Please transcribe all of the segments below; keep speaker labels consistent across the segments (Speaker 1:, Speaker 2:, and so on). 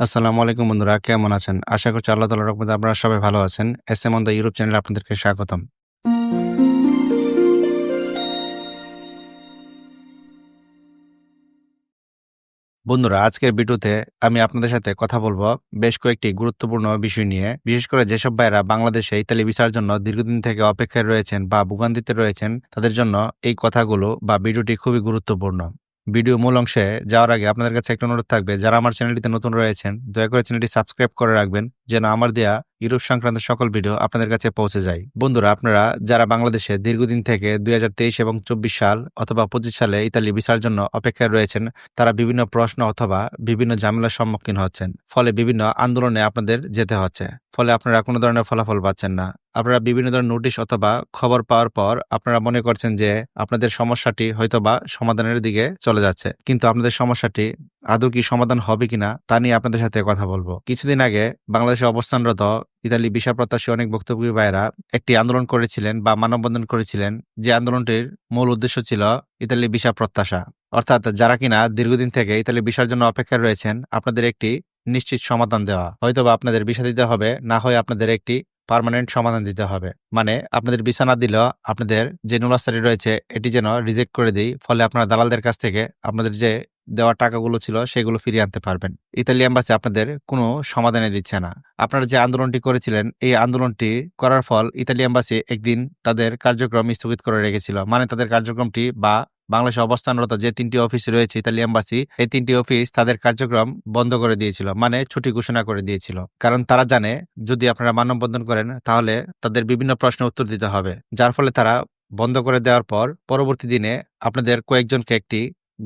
Speaker 1: আসসালামু আলাইকুম বন্ধুরা, কেমন আছেন? আশা করছি আল্লাহ তাআলার রহমতে আপনারা সবাই ভালো আছেন। এসএম অন দ্য ইউরোপ চ্যানেলে আপনাদেরকে স্বাগতম। বন্ধুরা, আজকের ভিডিওতে আমি আপনাদের সাথে কথা বলব বেশ কয়েকটি গুরুত্বপূর্ণ বিষয় নিয়ে। বিশেষ করে যেসব ভাইয়েরা বাংলাদেশে ইতালি ভিসার জন্য দীর্ঘদিন থেকে অপেক্ষায় রয়েছেন বা ভোগান্তিতে রয়েছেন, তাদের জন্য এই কথাগুলো বা ভিডিওটি খুবই গুরুত্বপূর্ণ। ভিডিও মূল অংশে যাওয়ার আগে আপনাদের কাছে একটা অনুরোধ থাকবে, যারা আমার চ্যানেলটিতে নতুন রয়েছেন দয়া করে চ্যানেলটি সাবস্ক্রাইব করে রাখবেন, যেন আমার দেয়া ইউরোপ সংক্রান্ত সকল ভিডিও আপনাদের কাছে পৌঁছে যায়। বন্ধুরা, আপনারা যারা বাংলাদেশে দীর্ঘদিন থেকে 2023 এবং 24 সাল অথবা 25 সালে ইতালি ভিসার জন্য অপেক্ষায় রয়েছেন, তারা বিভিন্ন প্রশ্ন অথবা বিভিন্ন ঝামেলার সম্মুখীন হচ্ছেন। ফলে বিভিন্ন আন্দোলনে আপনাদের যেতে হচ্ছে। ফলে আপনারা কোনো ধরনের ফলাফল পাচ্ছেন না। আপনারা বিভিন্ন ধরনের নোটিশ অথবা খবর পাওয়ার পর আপনারা মনে করছেন যে আপনাদের সমস্যাটি হয়তোবা সমাধানের দিকে চলে যাচ্ছে। কিন্তু আপনাদের সমস্যাটি আদৌ কি সমাধান হবে কিনা তা নিয়ে আপনাদের সাথে কথা বলবো। কিছুদিন আগে বাংলাদেশে অবস্থানরত ইতালি ভিসা প্রত্যাশী অনেক ভুক্তভোগী ভাইয়েরা একটি আন্দোলন করেছিলেন বা মানববন্ধন করেছিলেন, যে আন্দোলনটির মূল উদ্দেশ্য ছিল ইতালি ভিসা প্রত্যাশা। অর্থাৎ যারা কিনা দীর্ঘদিন থেকে ইতালি ভিসার জন্য অপেক্ষায় রয়েছেন, আপনাদের একটি নিশ্চিত সমাধান দেওয়া। হয়তোবা আপনাদের ভিসা দিতে হবে, না হয় আপনাদের একটি পার্মানেন্ট সমাধান দিতে হবে। মানে আপনাদের ভিসা না দিলেও আপনাদের যে নুলাস্তারি রয়েছে এটি যেন রিজেক্ট করে দিই, ফলে আপনারা দালালদের কাছ থেকে আপনাদের যে দেওয়া টাকাগুলো ছিল সেগুলো ফিরিয়ে আনতে পারবেন। ইতালি এম্বাসি আপনাদের কোনো সমাধানে দিচ্ছে না। আপনারা যে আন্দোলনটি করেছিলেন, এই আন্দোলনটি করার ফল ইতালি এম্বাসি একদিন তাদের কার্যক্রম স্থগিত করে রেখেছিল। মানে তাদের কার্যক্রমটি বা বাংলাদেশে অবস্থানরত যে 3টি অফিস রয়েছে ইতালি এম্বাসি, এই 3টি অফিস তাদের কার্যক্রম বন্ধ করে দিয়েছিল, মানে ছুটি ঘোষণা করে দিয়েছিল। কারণ তারা জানে যদি আপনারা মানববন্ধন করেন তাহলে তাদের বিভিন্ন প্রশ্নের উত্তর দিতে হবে। যার ফলে তারা বন্ধ করে দেওয়ার পর পরবর্তী দিনে আপনাদের কয়েকজনকে একটি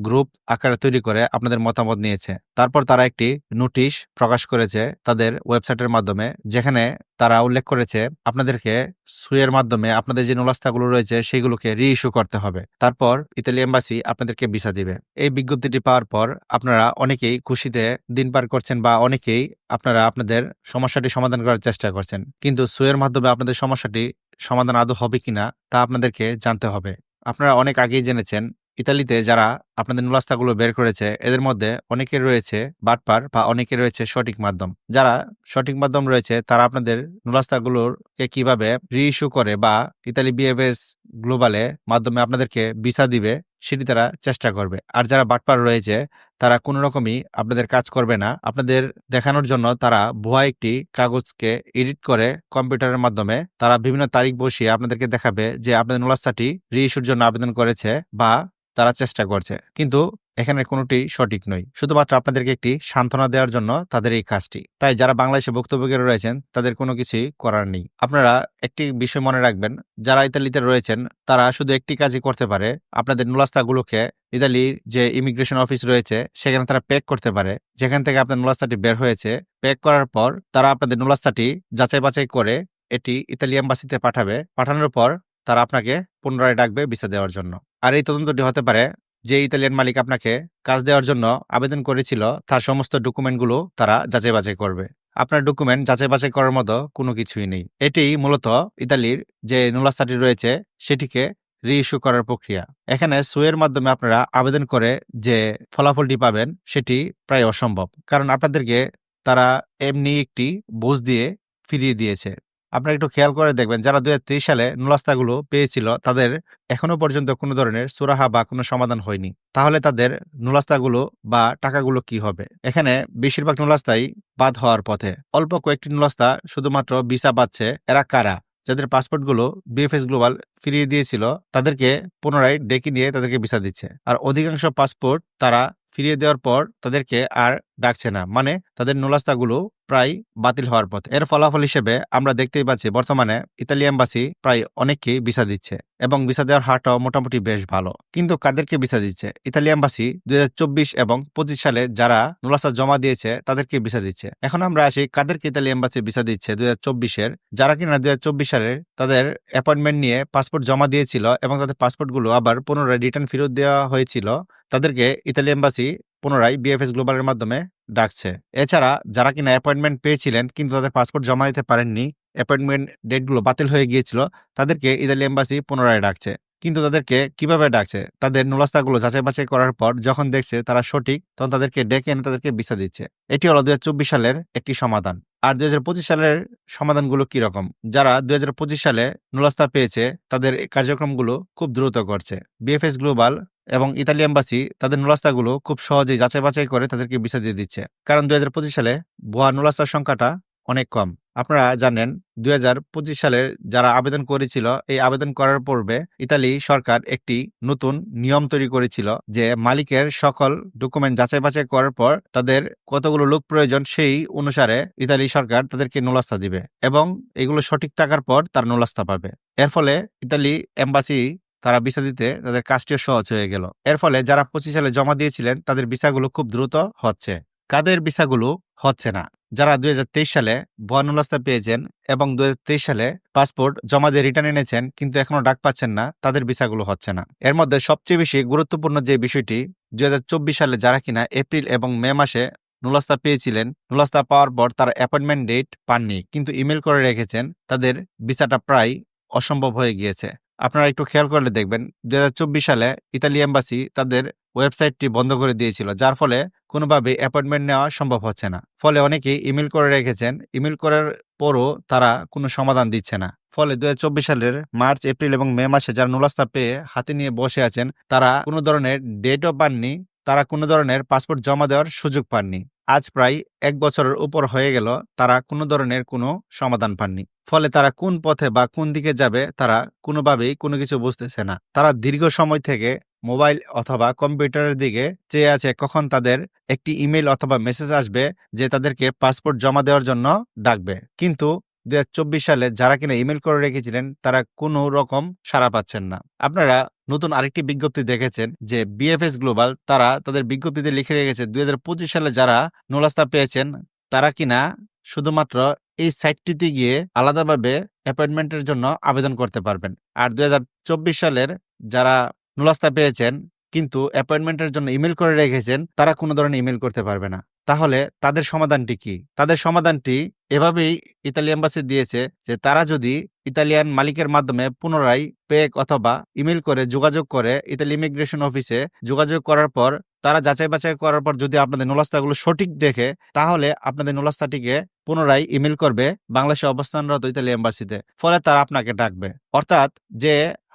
Speaker 1: গ্রুপ আকারে তৈরি করে আপনাদের মতামত নিয়েছে। তারপর তারা একটি নোটিশ প্রকাশ করেছে তাদের ওয়েবসাইটের মাধ্যমে, যেখানে তারা উল্লেখ করেছে আপনাদেরকে সুয়ের মাধ্যমে আপনাদের যে নুলাস্তাগুলো রয়েছে সেগুলোকে রিইস্যু করতে হবে। তারপর ইতালি এম্বাসি আপনাদেরকে ভিসা দিবে। এই বিজ্ঞপ্তিটি পাওয়ার পর আপনারা অনেকেই খুশিতে দিন পার করছেন বা অনেকেই আপনারা আপনাদের সমস্যাটি সমাধান করার চেষ্টা করছেন। কিন্তু সুয়ের মাধ্যমে আপনাদের সমস্যাটি সমাধান আদৌ হবে কিনা তা আপনাদেরকে জানতে হবে। আপনারা অনেক আগেই জেনেছেন ইতালিতে যারা আপনাদের নুলাস্তাগুলো বের করেছে এদের মধ্যে অনেকের রয়েছে বাটপার বা অনেকের রয়েছে সঠিক মাধ্যম। যারা সঠিক মাধ্যম রয়েছে তারা আপনাদের নুলাস্তাগুলোকে কিভাবে রিইস্যু করে বা ইতালি বিএফএস গ্লোবালে মাধ্যমে আপনাদেরকে ভিসা দিবে সেটি তারা চেষ্টা করবে। আর যারা বাটপার রয়েছে তারা কোনো রকমই আপনাদের কাজ করবে না। আপনাদের দেখানোর জন্য তারা ভুয়া একটি কাগজকে এডিট করে কম্পিউটারের মাধ্যমে তারা বিভিন্ন তারিখ বসিয়ে আপনাদেরকে দেখাবে যে আপনাদের নুলাস্তাটি রিইস্যুর জন্য আবেদন করেছে বা তারা চেষ্টা করছে। কিন্তু এখানে কোনোটি সঠিক নয়। শুধুমাত্র আপনাদেরকে একটি সান্ত্বনা দেওয়ার জন্য তাদের এই কাজটি। তাই যারা বাংলাদেশে ভুক্তভোগীরা রয়েছেন তাদের কোনো কিছুই করার নেই। আপনারা একটি বিষয় মনে রাখবেন, যারা ইতালিতে রয়েছেন তারা শুধু একটি কাজই করতে পারে, আপনাদের নুলাস্তাগুলোকে ইতালির যে ইমিগ্রেশন অফিস রয়েছে সেখানে তারা প্যাক করতে পারে। যেখান থেকে আপনার নুলাস্তাটি বের হয়েছে, প্যাক করার পর তারা আপনাদের নুলাস্তাটি যাচাই বাছাই করে এটি ইতালি এম্বাসিতে পাঠাবে। পাঠানোর পর তারা আপনাকে পুনরায় ডাকবে ভিসা দেওয়ার জন্য। আর এই তদন্তটি হতে পারে যে ইতালিয়ান মালিক আপনাকে কাজ দেওয়ার জন্য আবেদন করেছিল তার সমস্ত ডকুমেন্টগুলো তারা যাচাই বাছাই করবে। আপনার ডকুমেন্ট যাচাই বাছাই করার মতো কোনো কিছুই নেই। এটি মূলত ইতালির যে নুলাস্তাটি রয়েছে সেটিকে রিইস্যু করার প্রক্রিয়া। এখানে সুয়ের মাধ্যমে আপনারা আবেদন করে যে ফলাফলটি পাবেন সেটি প্রায় অসম্ভব, কারণ আপনাদেরকে তারা এমনি একটি বোঝ দিয়ে ফিরিয়ে দিয়েছে। আপনারা একটু খেয়াল করে দেখবেন, যারা 2023 সালে নুলাস্তাগুলো পেয়েছিল তাদের এখনো পর্যন্ত কোনো ধরনের সুরাহা বা কোনো সমাধান হয়নি। তাহলে তাদের নুলাস্তাগুলো বা টাকাগুলো কি হবে? এখানে বেশিরভাগ নুলাস্তাই বাদ হওয়ার পথে। অল্প কয়েকটি নুলাস্তা শুধুমাত্র ভিসা পাচ্ছে। এরা কারা? যাদের পাসপোর্টগুলো বিএফএস গ্লোবাল ফিরিয়ে দিয়েছিল তাদেরকে পুনরায় ডেকে নিয়ে তাদেরকে ভিসা দিচ্ছে। আর অধিকাংশ পাসপোর্ট তারা ফিরিয়ে দেওয়ার পর তাদেরকে আর ডাকছে না, মানে তাদের নুলাস্তাগুলো প্রায় বাতিল হওয়ার পথে। এর ফলাফল হিসেবে আমরা দেখতেই পাচ্ছি বর্তমানে ইতালি এম্বাসি প্রায় অনেককেই ভিসা দিচ্ছে এবং ভিসা দেওয়ার হারটাও মোটামুটি বেশ ভালো। কিন্তু কাদেরকে ভিসা দিচ্ছে? ইতালি এম্বাসি 2024 এবং 25 সালে যারা নুলাস্তা জমা দিয়েছে তাদেরকে ভিসা দিচ্ছে। এখন আমরা আসি কাদেরকে ইতালি এম্বাসি ভিসা দিচ্ছে 2024-এর। যারা কিনা 2024 সালের তাদের অ্যাপয়েন্টমেন্ট নিয়ে পাসপোর্ট জমা দিয়েছিল এবং তাদের পাসপোর্টগুলো আবার পুনরায় রিটার্ন ফেরত দেওয়া হয়েছিল, তাদেরকে ইতালি এম্বাসি পুনরায় বিএফএস গ্লোবালের মাধ্যমে ডাকছে। এছাড়া যারা কিনা অ্যাপয়েন্টমেন্ট পেয়েছিলেন কিন্তু তাদের পাসপোর্ট জমা দিতে পারেননি, অ্যাপয়েন্টমেন্ট ডেটগুলো বাতিল হয়ে গিয়েছিল, তাদেরকে ইতালি এম্বাসি পুনরায় ডাকছে। কিন্তু তাদেরকে কিভাবে ডাকছে? তাদের নুলাস্তাগুলো যাচাই-বাছাই করার পর যখন দেখছে তারা সঠিক, তখন তাদেরকে ডেকে এনে তাদেরকে ভিসা দিচ্ছে। এটি হলো ২০২৪ সালের একটি সমাধান। আর ২০২৫ সালের সমাধানগুলো কিরকম? যারা ২০২৫ সালে নুলাস্তা পেয়েছে তাদের এই কার্যক্রমগুলো খুব দ্রুত করছে। বিএফএস গ্লোবাল এবং ইতালি এম্বাসি তাদের নুলাস্তাগুলো খুব সহজেই যাচাই-বাছাই করে তাদেরকে ভিসা দিয়ে দিচ্ছে। কারণ ২০২৫ সালে ভুয়া নুলাস্তার সংখ্যাটা অনেক কম। আপনারা জানেন ২০২৫ সালের যারা আবেদন করেছিল, এই আবেদন করার পূর্বে ইতালি সরকার একটি নতুন নিয়ম তৈরি করেছিল যে মালিকের সকল ডকুমেন্ট যাচাই-বাছাই করার পর তাদের কতগুলো লোক প্রয়োজন সেই অনুসারে ইতালি সরকার তাদেরকে নুলাস্তা দিবে এবং এগুলো সঠিক থাকার পর তারা নুলাস্তা পাবে। এর ফলে ইতালি এম্বাসি তারা ভিসা দিতে তাদের কাজটিও সহজ হয়ে গেল। এর ফলে যারা ২৫ সালে জমা দিয়েছিলেন তাদের ভিসাগুলো খুব দ্রুত হচ্ছে। কাদের ভিসাগুলো হচ্ছে না? যারা ২০২৩ সালে ভুয়া নুলাস্তা পেয়েছেন এবং ২০২৩ সালে পাসপোর্ট জমা দিয়ে রিটার্ন এনেছেন কিন্তু এখনো ডাক পাচ্ছেন না, তাদের ভিসাগুলো হচ্ছে না। এর মধ্যে সবচেয়ে বেশি গুরুত্বপূর্ণ যে বিষয়টি ২০২৪ সালে যারা কিনা এপ্রিল এবং মে মাসে নুলাস্তা পেয়েছিলেন, নুলাস্তা পাওয়ার পর তারা অ্যাপয়েন্টমেন্ট ডেট পাননি কিন্তু ইমেল করে রেখেছেন, তাদের ভিসাটা প্রায় অসম্ভব হয়ে গিয়েছে। আপনারা একটু খেয়াল করলে দেখবেন ২০২৪ সালে ইতালি এম্বাসি তাদের ওয়েবসাইটটি বন্ধ করে দিয়েছিল, যার ফলে কোনোভাবে অ্যাপয়েন্টমেন্ট নেওয়া সম্ভব হচ্ছে না। ফলে অনেকেই ইমেল করে রেখেছেন, ইমেল করার পরও তারা কোনো সমাধান দিচ্ছে না। ফলে ২০২৪ সালের মার্চ, এপ্রিল এবং মে মাসে যারা নুলাস্তা পেয়ে হাতে নিয়ে বসে আছেন তারা কোনো ধরনের ডেটও পাননি, তারা কোনো ধরনের পাসপোর্ট জমা দেওয়ার সুযোগ পাননি। আজ প্রায় ১ বছরের উপর হয়ে গেল তারা কোনো ধরনের কোনো সমাধান পাননি। ফলে তারা কোন পথে বা কোন দিকে যাবে তারা কোনোভাবেই কোনো কিছু বুঝতেছে না। তারা দীর্ঘ সময় থেকে মোবাইল অথবা কম্পিউটারের দিকে চেয়ে আছে কখন তাদের একটি ইমেল অথবা মেসেজ আসবে যে তাদেরকে পাসপোর্ট জমা দেওয়ার জন্য ডাকবে। কিন্তু ২০২৪ সালে যারা কিনা ইমেল করে রেখেছিলেন তারা কোনো রকম সাড়া পাচ্ছেন না। আপনারা নতুন আরেকটি বিজ্ঞপ্তি দেখেছেন যে বিএফএস গ্লোবাল তারা তাদের বিজ্ঞপ্তিতে লিখে রেখেছে ২০২৫ সালে যারা নুলাস্তা পেয়েছেন তারা কিনা শুধুমাত্র এই সাইটটিতে গিয়ে আলাদাভাবে অ্যাপয়েন্টমেন্টের জন্য আবেদন করতে পারবেন। আর ২০২৪ সালের যারা নুলাস্তা পেয়েছেন কিন্তু অ্যাপয়েন্টমেন্টের জন্য ইমেল করে রেখেছেন তারা কোনো ধরনের ইমেল করতে পারবে না। তাহলে তাদের সমাধানটি কি? তাদের সমাধানটি এভাবেই ইতালি এম্বাসি দিয়েছে যে তারা যদি ইতালিয়ান মালিকের মাধ্যমে পুনরায় পেক অথবা ইমেল করে যোগাযোগ করে ইতালি ইমিগ্রেশন অফিসে যোগাযোগ করার পর তারা যাচাই-বাছাই করার পর যদি আপনাদের নুলাস্তাগুলো সঠিক দেখে তাহলে আপনাদের নুলাস্তাটিকে পুনরায় ইমেল করবে বাংলাদেশে অবস্থানরত ইতালি এম্বাসিতে। ফলে তারা আপনাকে ডাকবে। অর্থাৎ যে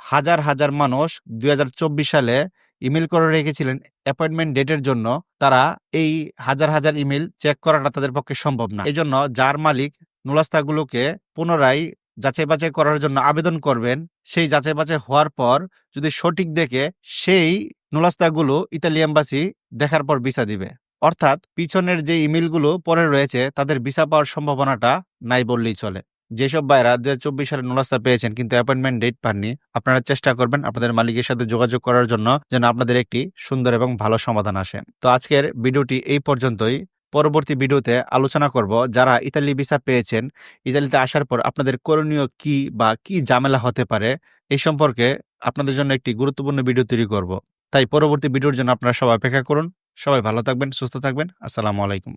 Speaker 1: হাজার হাজার মানুষ ২০২৪ সালে ইমেল করে রেখেছিলেন অ্যাপয়েন্টমেন্ট ডেটের জন্য, তারা এই হাজার হাজার ইমেল চেক করাটা তাদের পক্ষে সম্ভব না। এজন্য যার মালিক নুলাস্তাগুলোকে পুনরায় যাচাই-বাছাই করার জন্য আবেদন করবেন, সেই যাচাই-বাছাই হওয়ার পর যদি সঠিক দেখে সেই নুলাস্তাগুলো ইতালি এম্বাসি দেখার পর ভিসা দিবে। অর্থাৎ পিছনের যে ইমেলগুলো পরে রয়েছে তাদের ভিসা পাওয়ার সম্ভাবনাটা নাই বললেই চলে। যেসব ভাইরা ২০২৪ সালে নুলাস্তা পেয়েছেন কিন্তু অ্যাপয়েন্টমেন্ট ডেট পাননি, আপনারা চেষ্টা করবেন আপনাদের মালিকের সাথে যোগাযোগ করার জন্য যেন আপনাদের একটি সুন্দর এবং ভালো সমাধান আসে। তো আজকের ভিডিওটি এই পর্যন্তই। পরবর্তী ভিডিওতে আলোচনা করব যারা ইতালি ভিসা পেয়েছেন, ইতালিতে আসার পর আপনাদের করণীয় কি বা কি ঝামেলা হতে পারে এই সম্পর্কে আপনাদের জন্য একটি গুরুত্বপূর্ণ ভিডিও তৈরি করব। তাই পরবর্তী ভিডিওর জন্য আপনারা সবাই অপেক্ষা করুন। সবাই ভালো থাকবেন, সুস্থ থাকবেন। আসসালামু আলাইকুম।